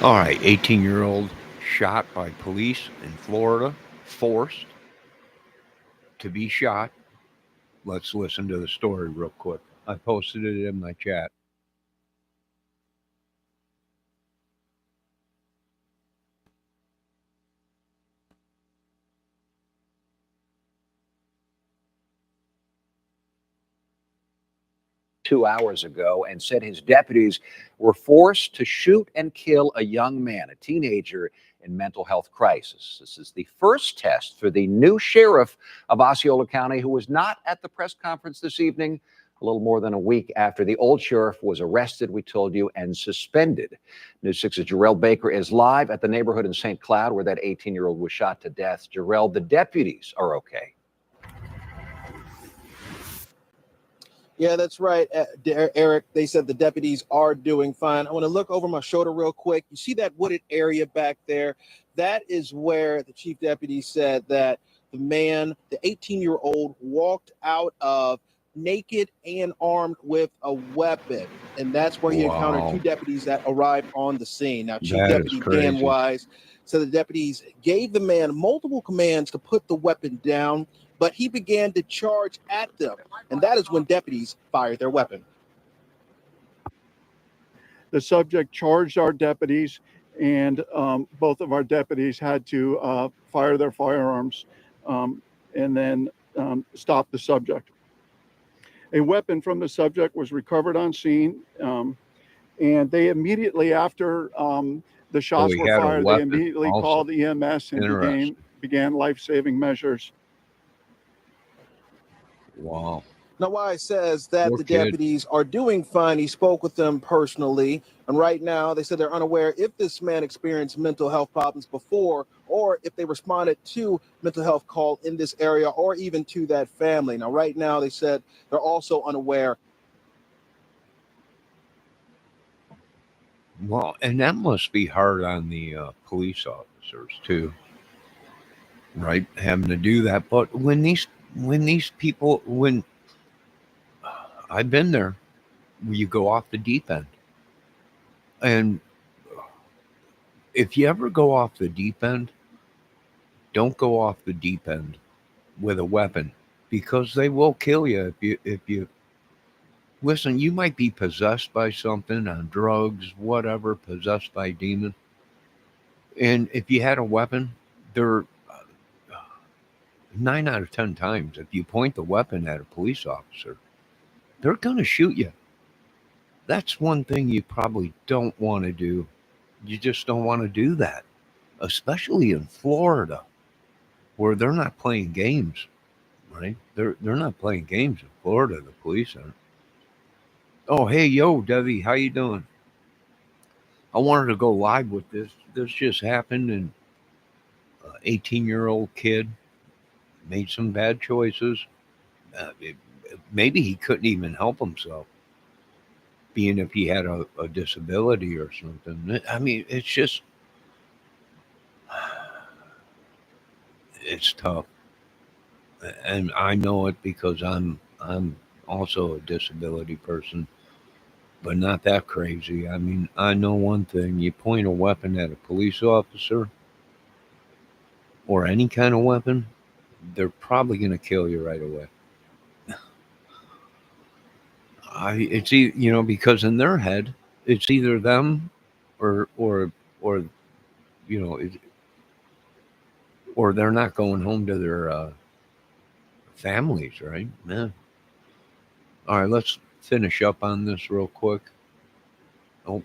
All right, 18-year-old shot by police in Florida, forced to be shot. Let's listen to the story real quick. I posted it in my chat. 2 hours ago and said his deputies were forced to shoot and kill a young man, a teenager in mental health crisis. This is the first test for the new sheriff of Osceola County, who was not at the press conference this evening, a little more than a week after the old sheriff was arrested, we told you, and suspended. News 6's Jarrell Baker is live at the neighborhood in St. Cloud where that 18-year-old was shot to death. Jarrell, the deputies are okay. Yeah, that's right, Eric. They said the deputies are doing fine. I want to look over my shoulder real quick. You see that wooded area back there? That is where the chief deputy said that the man, the 18-year-old, walked out of naked and armed with a weapon. And that's where he encountered two Wow, deputies that arrived on the scene. Now, Chief that is Deputy Dan crazy. Wise said the deputies gave the man multiple commands to put the weapon down, but he began to charge at them. And that is when deputies fired their weapon. The subject charged our deputies, and both of our deputies had to fire their firearms and then stop the subject. A weapon from the subject was recovered on scene, and they immediately, after the shots he were had a fired, they weapon immediately also. called EMS and Interesting. began life-saving measures. Wow. Now, Wise says that Poor the kid. deputies are doing fine. He spoke with them personally. And right now, they said they're unaware if this man experienced mental health problems before or if they responded to mental health call in this area or even to that family. Now, right now, they said they're also unaware. Well, and that must be hard on the police officers too, right? Having to do that. But when these people, when I've been there, where you go off the deep end, and if you ever go off the deep end, don't go off the deep end with a weapon, because they will kill you if you listen. You might be possessed by something, on drugs, whatever, possessed by a demon, and if you had a weapon, they're 9 out of 10 times, if you point the weapon at a police officer, they're going to shoot you. That's one thing you probably don't want to do. You just don't want to do that, especially in Florida, where they're not playing games, right? They're not playing games in Florida. The police aren't. Oh, hey, yo, Debbie, how you doing? I wanted to go live with this. This just happened, and 18-year-old kid made some bad choices. Maybe he couldn't even help himself, being if he had a disability or something. I mean, it's just, it's tough, and I know it because I'm also a disability person, but not that crazy. I mean, I know one thing: you point a weapon at a police officer or any kind of weapon, they're probably going to kill you right away. Because in their head, it's either them or you know, it, or they're not going home to their families, right? Yeah. All right, let's finish up on this real quick. Oh,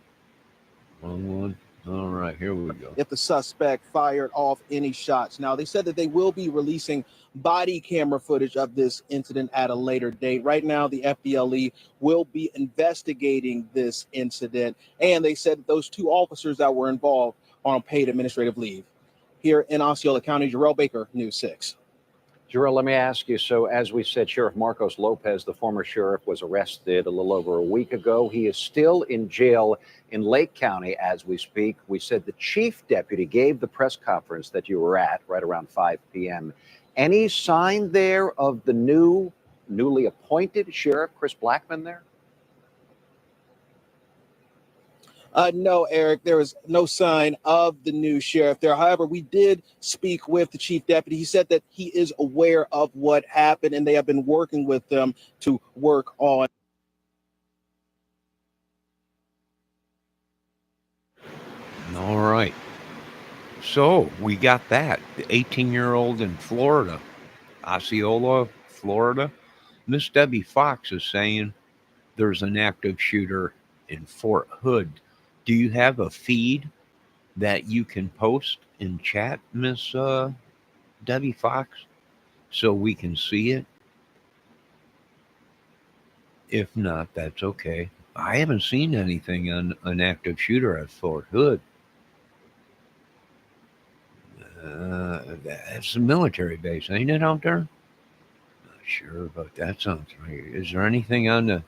wrong one. All right, here we go. If the suspect fired off any shots. Now, they said that they will be releasing body camera footage of this incident at a later date. Right now, the FDLE will be investigating this incident, and they said that those two officers that were involved are on paid administrative leave. Here in Osceola County, Jarrell Baker, News 6. Jarrell, let me ask you. So, as we said, Sheriff Marcos Lopez, the former sheriff, was arrested a little over a week ago. He is still in jail in Lake County as we speak. We said the chief deputy gave the press conference that you were at right around 5 p.m. Any sign there of the newly appointed sheriff, Chris Blackman, there? No, Eric, there was no sign of the new sheriff there. However, we did speak with the chief deputy. He said that he is aware of what happened and they have been working with them to work on. All right. So we got that. The 18-year-old in Florida, Osceola, Florida. Miss Debbie Fox is saying there's an active shooter in Fort Hood. Do you have a feed that you can post in chat, Miss Debbie Fox, so we can see it? If not, that's okay. I haven't seen anything on an active shooter at Fort Hood. That's a military base, ain't it, out there? Not sure, but that sounds right. Is there anything on the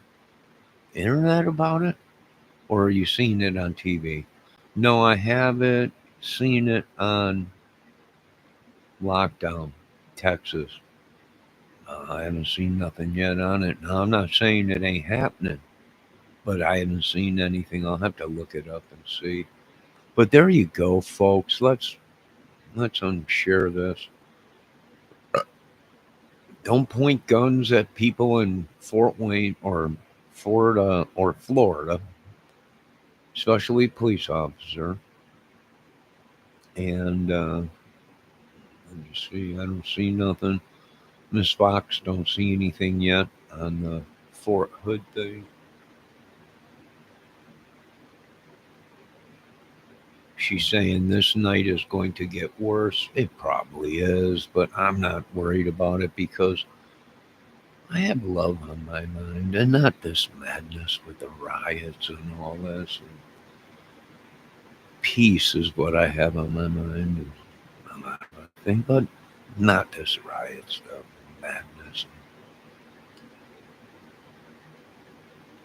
internet about it? Or are you seeing it on TV? No, I haven't seen it on Lockdown, Texas. I haven't seen nothing yet on it. Now, I'm not saying it ain't happening, but I haven't seen anything. I'll have to look it up and see. But there you go, folks. Let's unshare this. Don't point guns at people in Fort Wayne or Florida, especially police officer. And let me see. I don't see nothing. Miss Fox don't see anything yet on the Fort Hood thing. She's saying this night is going to get worse. It probably is, but I'm not worried about it because I have love on my mind and not this madness with the riots and all this. And peace is what I have on my mind. And a lot of other things, but not this riot stuff, madness, and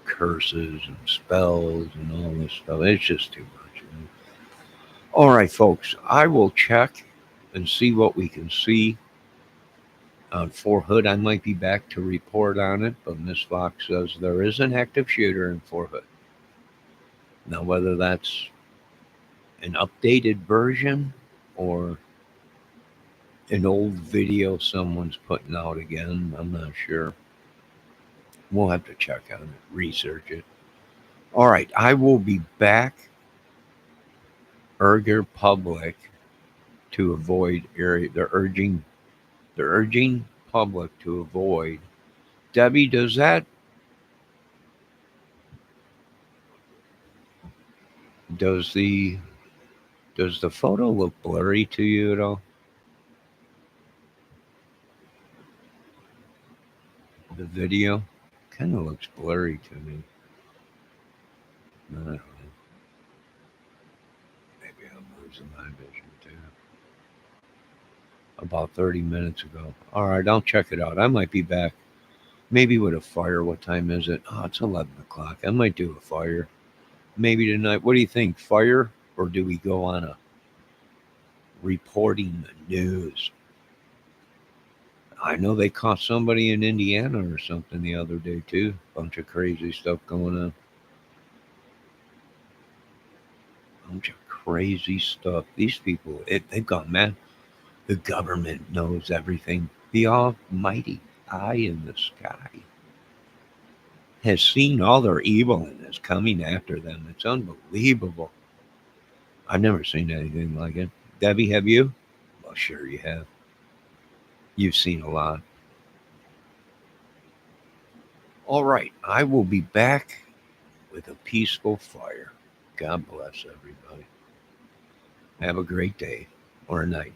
curses and spells and all this stuff. It's just too much. All right, folks, I will check and see what we can see on Fort Hood. I might be back to report on it, but Miss Fox says there is an active shooter in Fort Hood. Now, whether that's an updated version or an old video someone's putting out again, I'm not sure. We'll have to check on it, research it. All right, I will be back. Urger public to avoid area. They're urging public to avoid. Debbie, does the does the photo look blurry to you at all? The video kind of looks blurry to me. I don't know. Maybe I'm losing my vision too. About 30 minutes ago. All right, I'll check it out. I might be back. Maybe with a fire. What time is it? Oh, it's 11 o'clock. I might do a fire. Maybe tonight. What do you think? Fire? Or do we go on a reporting the news? I know they caught somebody in Indiana or something the other day too. Bunch of crazy stuff going on. Bunch of crazy stuff. These people, they've gone mad. The government knows everything. The almighty eye in the sky has seen all their evil and is coming after them. It's unbelievable. I've never seen anything like it. Debbie, have you? Well, sure you have. You've seen a lot. All right, I will be back with a peaceful fire. God bless everybody. Have a great day or a night.